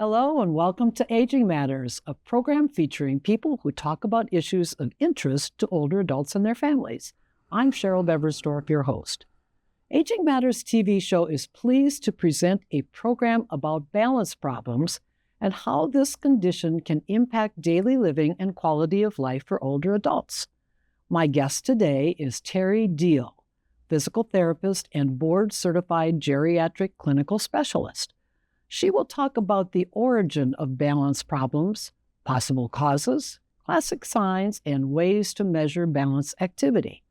Hello and welcome to Aging Matters, a program featuring people who talk about issues of interest to older adults and their families. I'm Cheryl Beversdorf, your host. Aging Matters TV show is pleased to present a program about balance problems and how this condition can impact daily living and quality of life for older adults. My guest today is Teri Deal, physical therapist and board-certified geriatric clinical specialist. She will talk about the origin of balance problems, possible causes, classic signs, and ways to measure balance activity.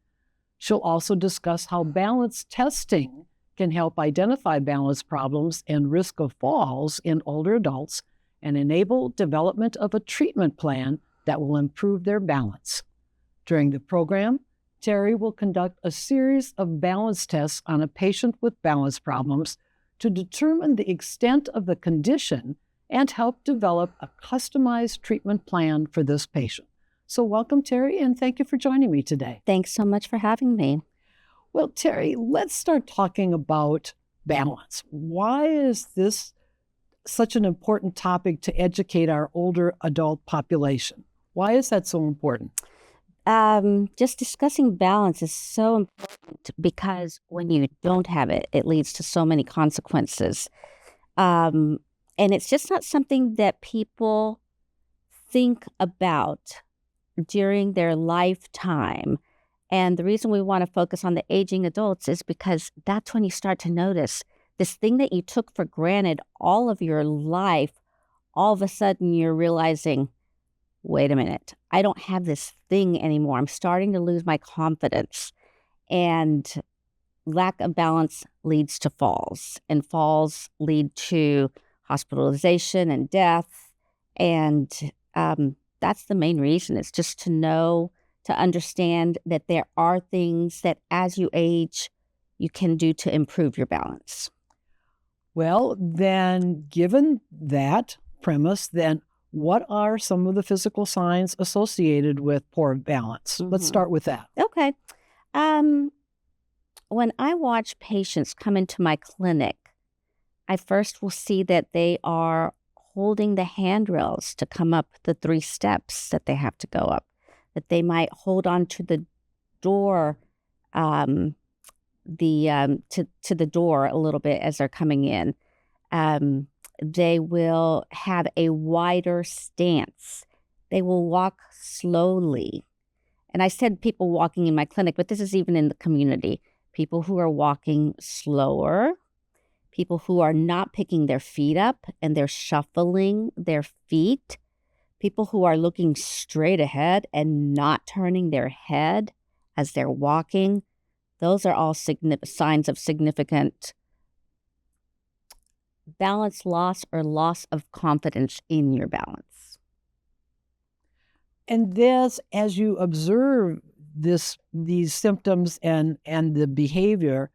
She'll also discuss how balance testing can help identify balance problems and risk of falls in older adults and enable development of a treatment plan that will improve their balance. During the program, Teri will conduct a series of balance tests on a patient with balance problems to determine the extent of the condition and help develop a customized treatment plan for this patient. So welcome, Teri, and thank you for joining me today. Thanks so much for having me. Well, Teri, let's start talking about balance. Why is this such an important topic to educate our older adult population? Why is that so important? Just discussing balance is so important because when you don't have it, it leads to so many consequences. And it's just not something that people think about during their lifetime. And the reason we want to focus on the aging adults is because that's when you start to notice this thing that you took for granted all of your life. All of a sudden you're realizing, wait a minute, I don't have this thing anymore. I'm starting to lose my confidence. And lack of balance leads to falls, and falls lead to hospitalization and death. And that's the main reason. It's just to know, to understand that there are things that as you age, you can do to improve your balance. Well, then, given that premise, then what are some of the physical signs associated with poor balance? Let's start with that. Okay. When I watch patients come into my clinic, I first will see that they are holding the handrails to come up the 3 steps that they have to go up, that they might hold on to the door, to the door a little bit as they're coming in. They will have a wider stance. They will walk slowly. And I said people walking in my clinic, but this is even in the community. People who are walking slower, people who are not picking their feet up and they're shuffling their feet, people who are looking straight ahead and not turning their head as they're walking. Those are all signs of significant balance loss or loss of confidence in your balance. And this, as you observe these symptoms and the behavior,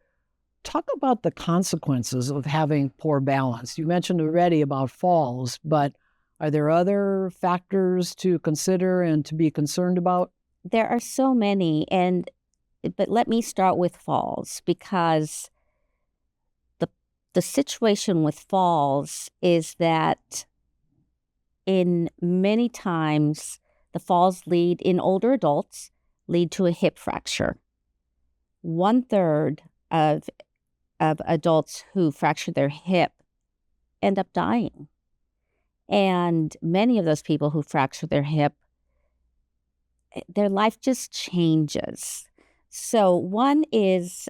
talk about the consequences of having poor balance. You mentioned already about falls, but are there other factors to consider and to be concerned about? There are so many, but let me start with falls, because the situation with falls is that in many times the falls in older adults lead to a hip fracture. 1/3 of adults who fracture their hip end up dying. And many of those people who fracture their hip, their life just changes. So one is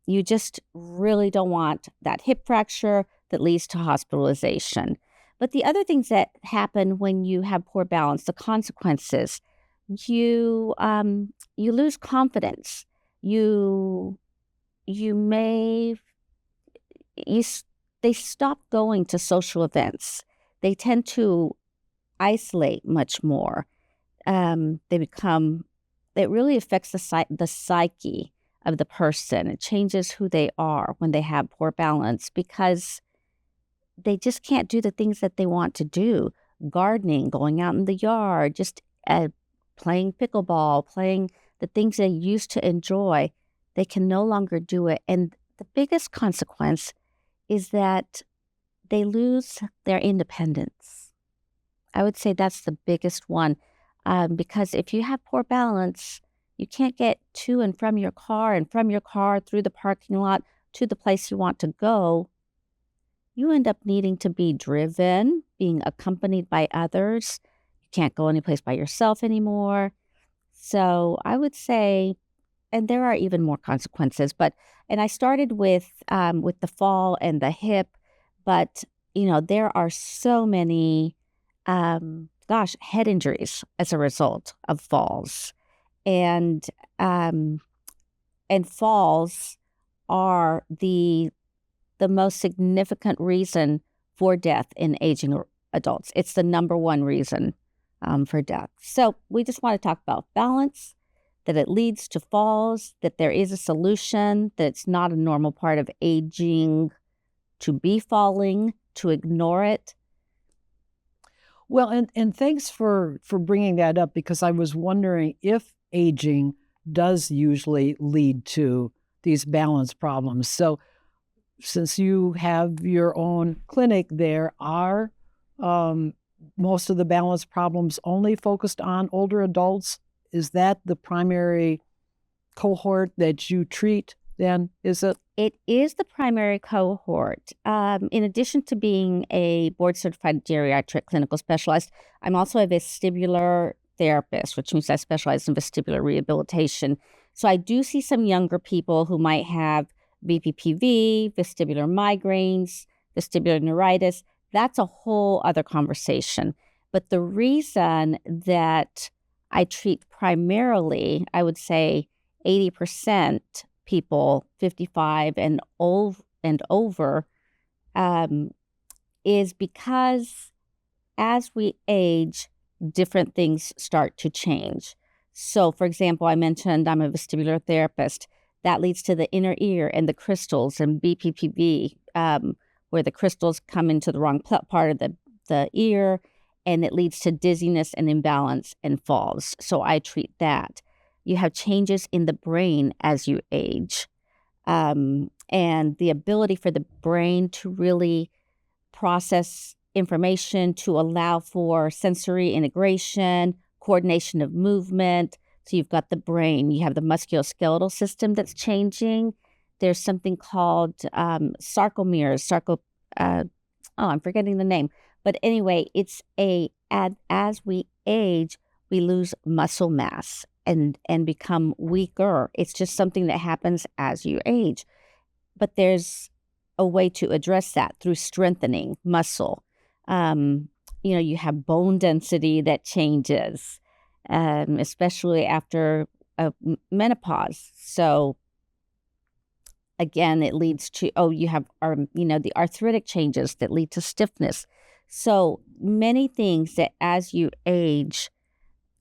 you just really don't want that hip fracture that leads to hospitalization. But the other things that happen when you have poor balance, the consequences, you lose confidence. They stop going to social events. They tend to isolate much more. It really affects the psyche of the person. It changes who they are when they have poor balance, because they just can't do the things that they want to do. Gardening, going out in the yard, just playing pickleball, playing the things they used to enjoy. They can no longer do it. And the biggest consequence is that they lose their independence. I would say that's the biggest one, because if you have poor balance, you can't get to and from your car, and from your car through the parking lot to the place you want to go. You end up needing to be driven, being accompanied by others. You can't go anyplace by yourself anymore. So I would say, and there are even more consequences, and I started with the fall and the hip, but there are so many, head injuries as a result of falls, and falls are the most significant reason for death in aging adults. It's the number one reason for death. So we just want to talk about balance, that it leads to falls, that there is a solution, that it's not a normal part of aging to be falling, to ignore it. Well, and thanks for bringing that up, because I was wondering if aging does usually lead to these balance problems. So since you have your own clinic there, are most of the balance problems only focused on older adults? Is that the primary cohort that you treat then, is it? It is the primary cohort. In addition to being a board-certified geriatric clinical specialist, I'm also a vestibular therapist, which means I specialize in vestibular rehabilitation. So I do see some younger people who might have BPPV, vestibular migraines, vestibular neuritis. That's a whole other conversation. But the reason that I treat primarily, I would say 80% people 55 and over, is because as we age, different things start to change. So, for example, I mentioned I'm a vestibular therapist. That leads to the inner ear and the crystals and BPPV, where the crystals come into the wrong part of the ear, and it leads to dizziness and imbalance and falls. So I treat that. You have changes in the brain as you age, and the ability for the brain to really process information, to allow for sensory integration, coordination of movement. So you've got the brain, you have the musculoskeletal system that's changing. There's something called sarcomeres, I'm forgetting the name. But anyway, it's as we age, we lose muscle mass and become weaker. It's just something that happens as you age. But there's a way to address that through strengthening muscle. You have bone density that changes, especially after menopause. So again, it leads to, you have the arthritic changes that lead to stiffness. So many things that as you age,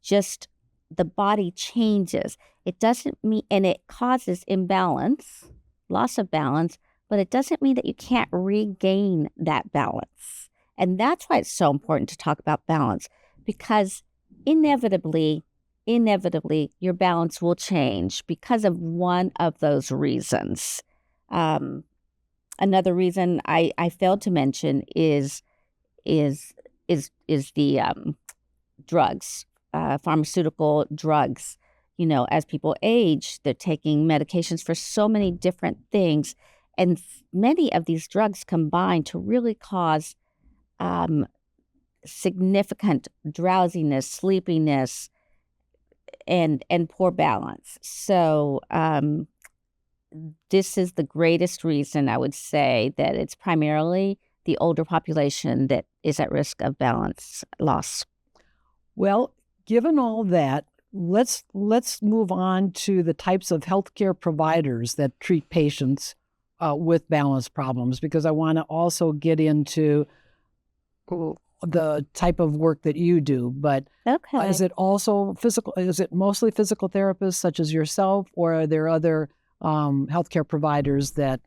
just the body changes. It doesn't mean, and it causes imbalance, loss of balance, but it doesn't mean that you can't regain that balance. And that's why it's so important to talk about balance, because inevitably, your balance will change because of one of those reasons. Another reason I failed to mention is the drugs, pharmaceutical drugs. As people age, they're taking medications for so many different things, and many of these drugs combine to really cause significant drowsiness, sleepiness, and poor balance. So this is the greatest reason, I would say, that it's primarily the older population that is at risk of balance loss. Well, given all that, let's move on to the types of healthcare providers that treat patients with balance problems, because I want to also get into the type of work that you do. But okay. Is it also physical? Is it mostly physical therapists such as yourself, or are there other healthcare providers that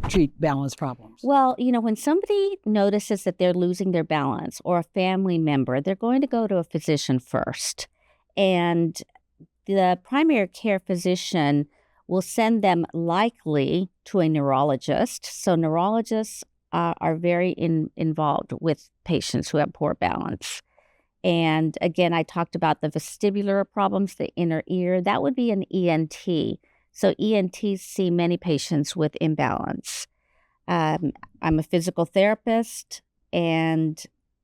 treat balance problems? Well, when somebody notices that they're losing their balance, or a family member, they're going to go to a physician first. And the primary care physician will send them likely to a neurologist. So neurologists are very involved with patients who have poor balance. And again, I talked about the vestibular problems, the inner ear. That would be an ENT. So ENTs see many patients with imbalance. I'm a physical therapist, and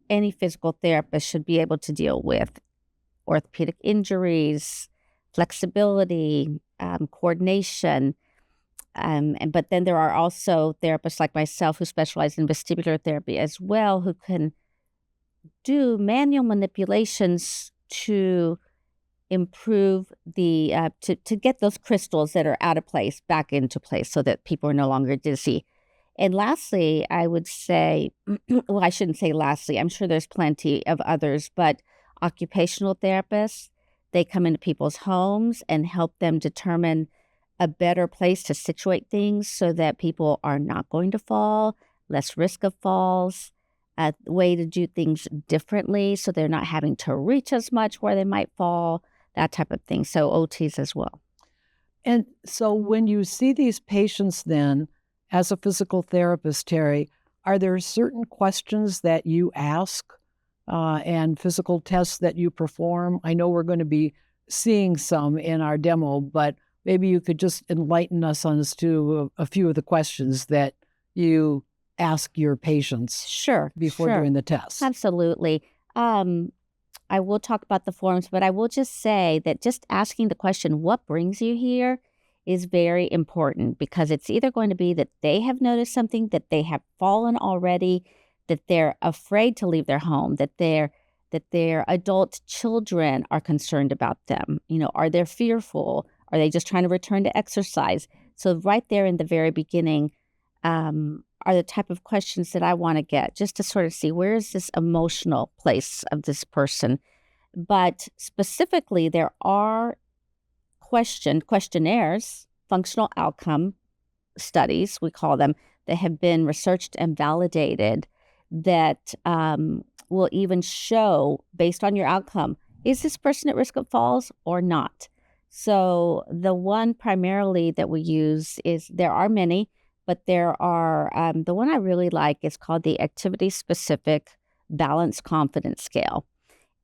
any physical therapist should be able to deal with orthopedic injuries, flexibility, coordination. But then there are also therapists like myself who specialize in vestibular therapy as well, who can do manual manipulations to improve the, to get those crystals that are out of place back into place so that people are no longer dizzy. And lastly, I would say, well, I shouldn't say lastly, I'm sure there's plenty of others, but occupational therapists, they come into people's homes and help them determine a better place to situate things so that people are not going to fall, less risk of falls, a way to do things differently so they're not having to reach as much where they might fall, that type of thing. So OTs as well. And so when you see these patients then, as a physical therapist, Teri, are there certain questions that you ask and physical tests that you perform? I know we're going to be seeing some in our demo, but maybe you could just enlighten us on as to a few of the questions that you ask your patients before doing the test. Absolutely. I will talk about the forms, but I will just say that just asking the question, what brings you here, is very important, because it's either going to be that they have noticed something, that they have fallen already, that they're afraid to leave their home, that their adult children are concerned about them. You know, are they fearful? Are they just trying to return to exercise? So right there in the very beginning are the type of questions that I want to get, just to sort of see where is this emotional place of this person. But specifically, there are questionnaires, functional outcome studies, we call them, that have been researched and validated that will even show, based on your outcome, is this person at risk of falls or not? So the one primarily that we use is, there are many, but there are, the one I really like is called the Activity-Specific Balance Confidence Scale.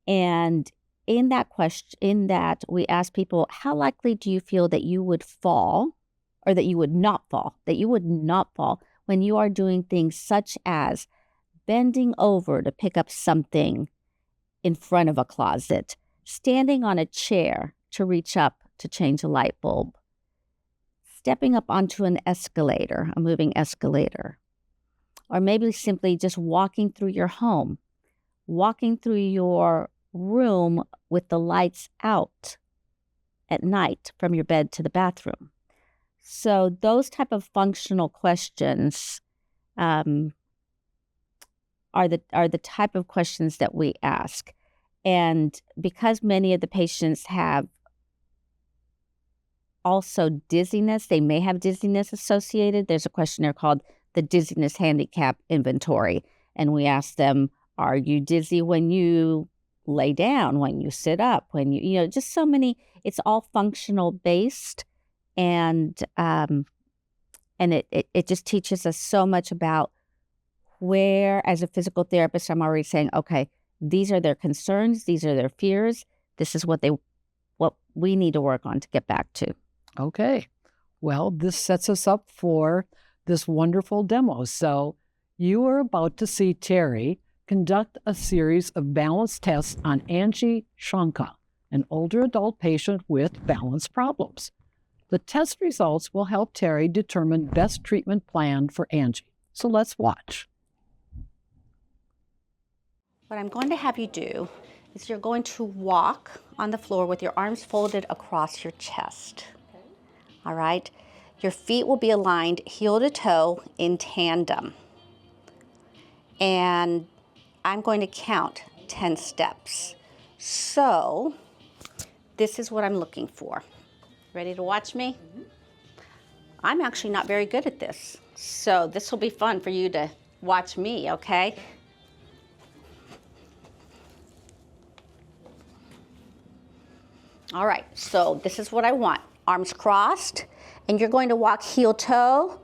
And in that we ask people, how likely do you feel that you would fall, or that you would not fall, when you are doing things such as bending over to pick up something in front of a closet, standing on a chair to reach up to change a light bulb, stepping up onto an escalator, a moving escalator, or maybe simply just walking through your home, walking through your room with the lights out at night from your bed to the bathroom. So those type of functional questions are the type of questions that we ask. And because many of the patients have also dizziness, they may have dizziness associated, there's a questionnaire called the Dizziness Handicap Inventory. And we ask them, are you dizzy when you lay down, when you sit up, when you just so many, it's all functional based. And it just teaches us so much about where, as a physical therapist, I'm already saying, okay, these are their concerns, these are their fears, this is what we need to work on to get back to. Okay. Well, this sets us up for this wonderful demo. So you are about to see Teri conduct a series of balance tests on Angie Shanka, an older adult patient with balance problems. The test results will help Teri determine best treatment plan for Angie. So let's watch. What I'm going to have you do is you're going to walk on the floor with your arms folded across your chest. Okay. All right? Your feet will be aligned heel to toe in tandem. And I'm going to count 10 steps. So this is what I'm looking for. Ready to watch me? Mm-hmm. I'm actually not very good at this. So this will be fun for you to watch me, okay? All right, so this is what I want. Arms crossed, and you're going to walk heel toe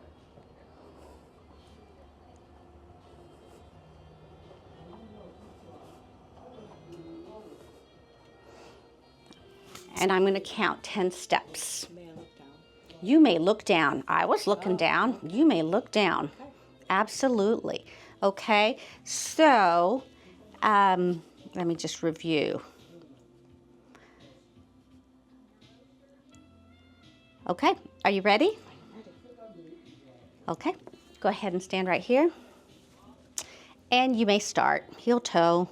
and I'm going to count 10 steps. You may look down. I was looking down. You may look down. Absolutely. Okay, so let me just review. Okay, are you ready? Okay, go ahead and stand right here. And you may start heel toe.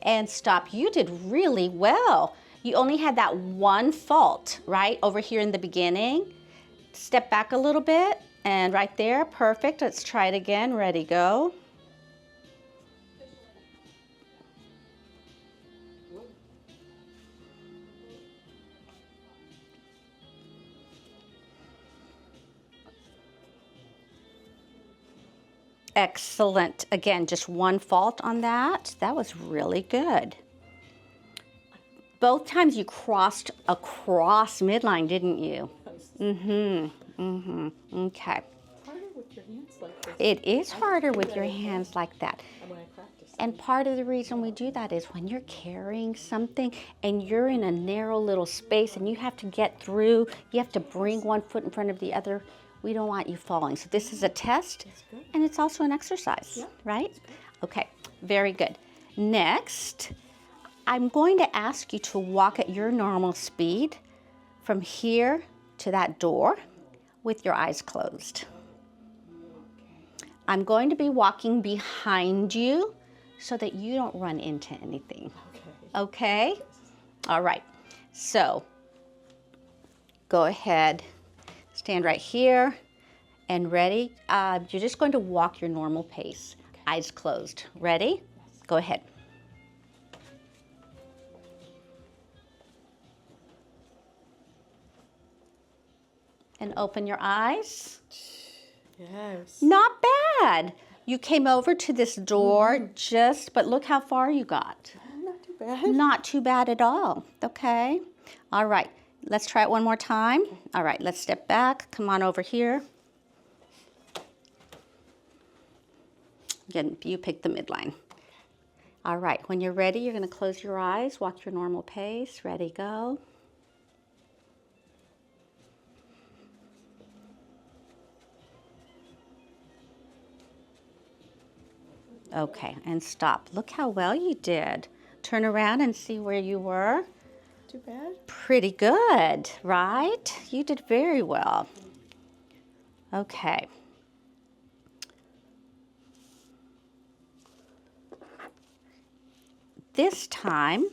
And stop. You did really well. You only had that one fault, right? Over here in the beginning. Step back a little bit and right there, perfect. Let's try it again. Ready, go. Excellent. Again, just one fault on that. That was really good. Both times you crossed across midline, didn't you? Okay. Harder with your hands like this. It is harder with your hands like that. And when I practice. And part of the reason we do that is when you're carrying something and you're in a narrow little space and you have to get through, you have to bring one foot in front of the other. We don't want you falling. So this is a test and it's also an exercise, right? Okay, very good. Next, I'm going to ask you to walk at your normal speed from here to that door with your eyes closed. I'm going to be walking behind you so that you don't run into anything. Okay? All right. So go ahead, stand right here and ready. You're just going to walk your normal pace. Eyes closed. Ready? Go ahead. And open your eyes. Yes. Not bad. You came over to this door but look how far you got. Not too bad. Not too bad at all. Okay. All right. Let's try it one more time. All right. Let's step back. Come on over here. Again, you pick the midline. All right. When you're ready, you're going to close your eyes. Walk your normal pace. Ready, go. Okay, and stop. Look how well you did. Turn around and see where you were. Too bad. Pretty good, right? You did very well. Okay. This time,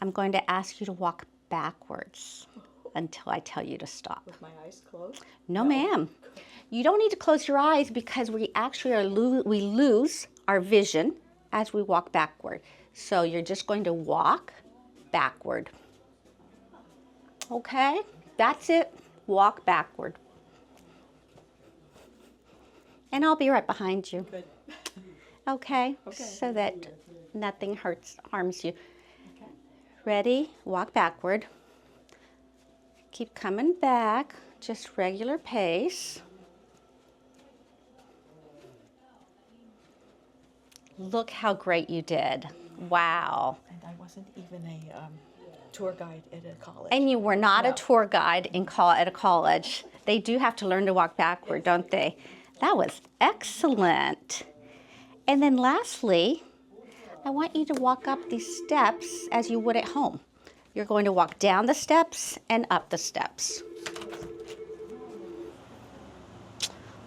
I'm going to ask you to walk backwards until I tell you to stop. With my eyes closed? No, ma'am. You don't need to close your eyes because we actually we lose our vision as we walk backward. So you're just going to walk backward. Okay? That's it. Walk backward. And I'll be right behind you. Good. Okay? So that nothing harms you. Ready? Walk backward. Keep coming back. Just regular pace. Look how great you did. Wow. And I wasn't even a tour guide at a college. And you were not a tour guide at a college. They do have to learn to walk backward, don't they? That was excellent. And then lastly, I want you to walk up these steps as you would at home. You're going to walk down the steps and up the steps.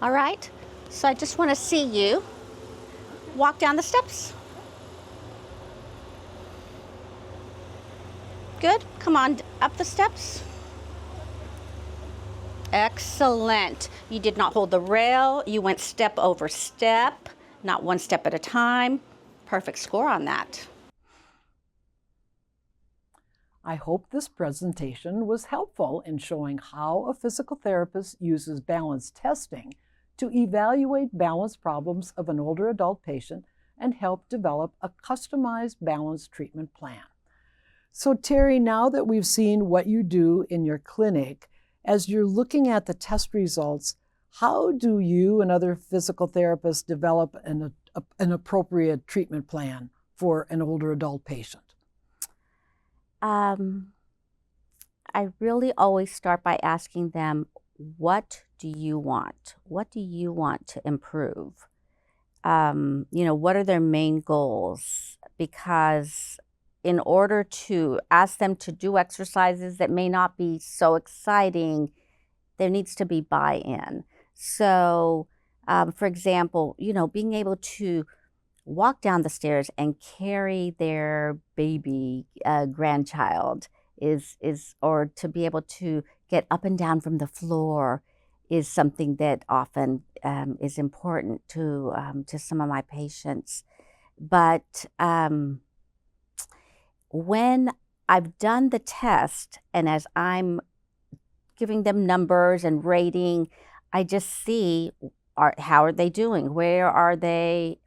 All right, so I just want to see you walk down the steps. Good, come on, up the steps. Excellent. You did not hold the rail. You went step over step, not one step at a time. Perfect score on that. I hope this presentation was helpful in showing how a physical therapist uses balance testing to evaluate balance problems of an older adult patient and help develop a customized balance treatment plan. So Teri, now that we've seen what you do in your clinic, As you're looking at the test results, how do you and other physical therapists develop an appropriate treatment plan for an older adult patient? I really always start by asking them, what do you want? What do you want to improve? What are their main goals? Because in order to ask them to do exercises that may not be so exciting, there needs to be buy-in. So, for example, being able to walk down the stairs and carry their baby grandchild or to be able to get up and down from the floor is something that often is important to some of my patients. But when I've done the test and as I'm giving them numbers and rating, I just see how are they doing? Where are they?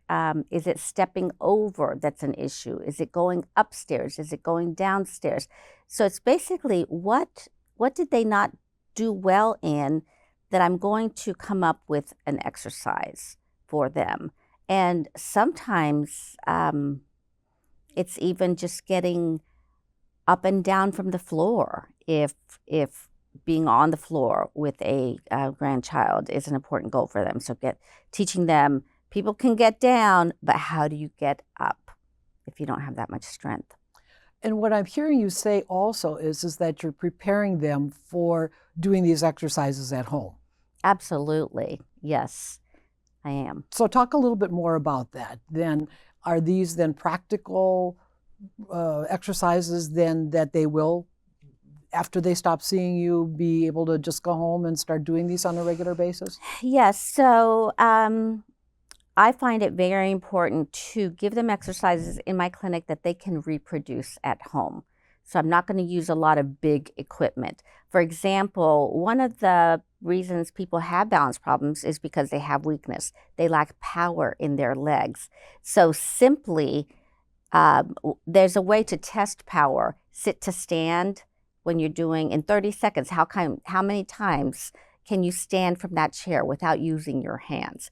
Is it stepping over that's an issue? Is it going upstairs? Is it going downstairs? So it's basically what did they not do well in that I'm going to come up with an exercise for them. And sometimes it's even just getting up and down from the floor if being on the floor with a grandchild is an important goal for them. So teaching them people can get down, but how do you get up if you don't have that much strength? And what I'm hearing you say also is that you're preparing them for doing these exercises at home. Absolutely. Yes, I am. So talk a little bit more about that. Then are these then practical exercises then that they will, after they stop seeing you, be able to just go home and start doing these on a regular basis? Yes. So I find it very important to give them exercises in my clinic that they can reproduce at home. So I'm not going to use a lot of big equipment. For example, one of the reasons people have balance problems is because they have weakness. They lack power in their legs. So simply, there's a way to test power. Sit to stand when you're doing in 30 seconds. How many times can you stand from that chair without using your hands?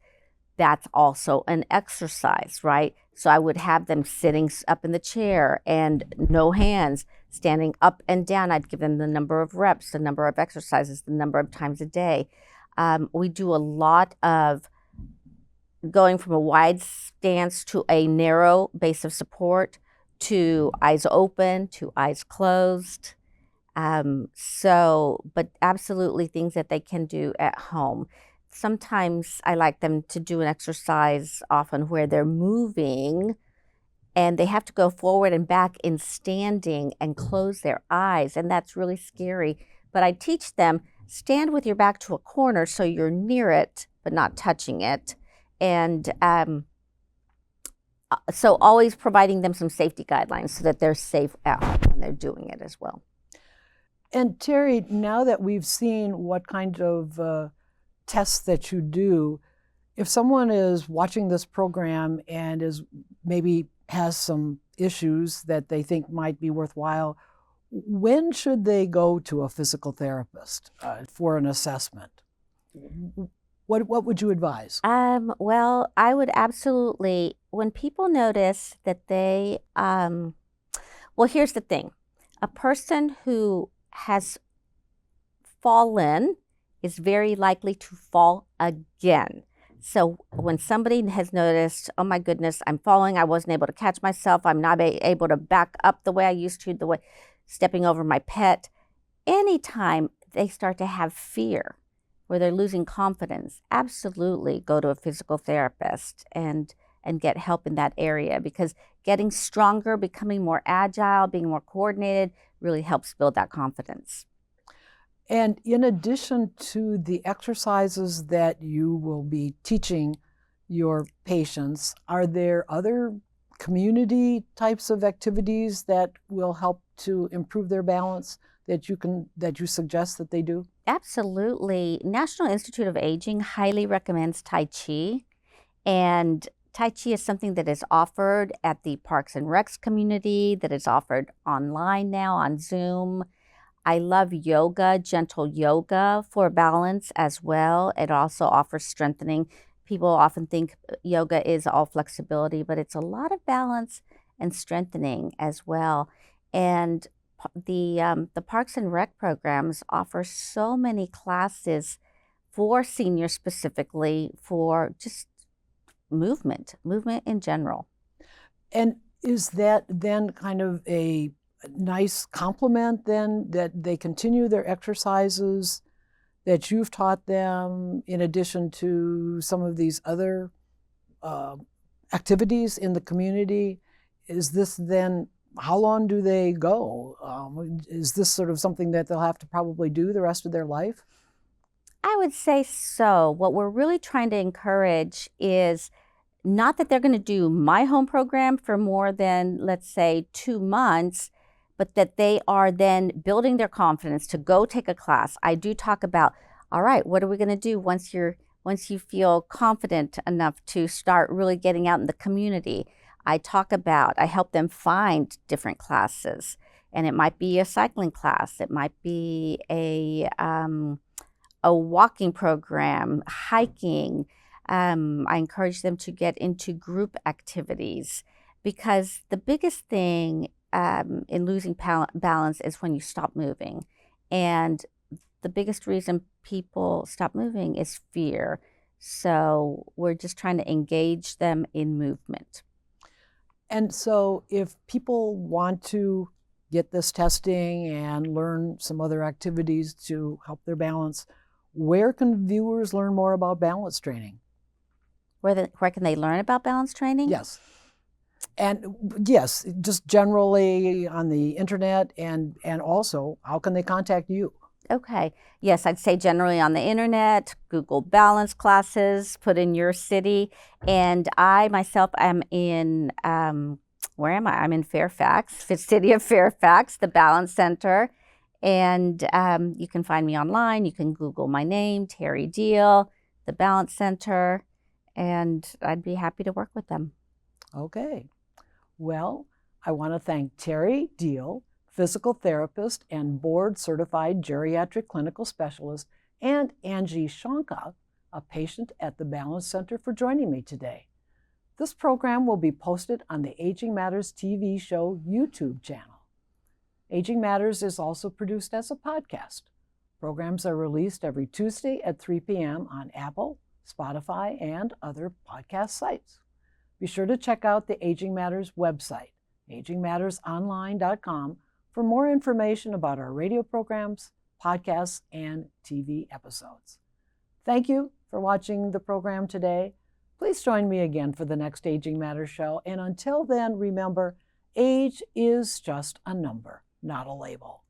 That's also an exercise, right? So I would have them sitting up in the chair and no hands, standing up and down. I'd give them the number of reps, the number of exercises, the number of times a day. We do a lot of going from a wide stance to a narrow base of support, to eyes open, to eyes closed. But absolutely things that they can do at home. Sometimes I like them to do an exercise often where they're moving and they have to go forward and back in standing and close their eyes. And that's really scary. But I teach them, stand with your back to a corner so you're near it, but not touching it. And so always providing them some safety guidelines so that they're safe at home when they're doing it as well. And Teri, now that we've seen what kind of tests that you do, if someone is watching this program and maybe has some issues that they think might be worthwhile, when should they go to a physical therapist for an assessment? What would you advise? Well, I would absolutely, when people notice that they, well, here's the thing. A person who has fallen is very likely to fall again. So when somebody has noticed, oh my goodness, I'm falling, I wasn't able to catch myself, I'm not able to back up the way I used to, the way stepping over my pet, anytime they start to have fear where they're losing confidence, absolutely go to a physical therapist and get help in that area, because getting stronger, becoming more agile, being more coordinated really helps build that confidence. And in addition to the exercises that you will be teaching your patients, are there other community types of activities that will help to improve their balance that you suggest that they do? Absolutely. National Institute of Aging highly recommends Tai Chi. And Tai Chi is something that is offered at the Parks and Recs community, that is offered online now on Zoom. I love yoga, gentle yoga for balance as well. It also offers strengthening. People often think yoga is all flexibility, but it's a lot of balance and strengthening as well. And the Parks and Rec programs offer so many classes for seniors specifically for just movement in general. And is that then kind of a nice compliment then that they continue their exercises that you've taught them in addition to some of these other activities in the community? Is this then, how long do they go? Is this sort of something that they'll have to probably do the rest of their life? I would say so. What we're really trying to encourage is not that they're going to do my home program for more than, let's say, 2 months, but that they are then building their confidence to go take a class. I do talk about, all right, what are we going to do once you feel confident enough to start really getting out in the community? I help them find different classes, and it might be a cycling class, it might be a walking program, hiking. I encourage them to get into group activities, because the biggest thing in losing balance is when you stop moving. And the biggest reason people stop moving is fear. So we're just trying to engage them in movement. And so if people want to get this testing and learn some other activities to help their balance, where can viewers learn more about balance training? Where can they learn about balance training? Yes. And yes, just generally on the internet, and also how can they contact you? Okay. Yes, I'd say generally on the internet, Google balance classes, put in your city. And I myself am in, where am I? I'm in Fairfax, the city of Fairfax, the Balance Center. And you can find me online. You can Google my name, Teri Deal, the Balance Center, and I'd be happy to work with them. Okay. Well, I want to thank Teri Deal, physical therapist and board-certified geriatric clinical specialist, and Angie Shonka, a patient at the Balance Center, for joining me today. This program will be posted on the Aging Matters TV show YouTube channel. Aging Matters is also produced as a podcast. Programs are released every Tuesday at 3 p.m. on Apple, Spotify, and other podcast sites. Be sure to check out the Aging Matters website, agingmattersonline.com, for more information about our radio programs, podcasts, and TV episodes. Thank you for watching the program today. Please join me again for the next Aging Matters show. And until then, remember, age is just a number, not a label.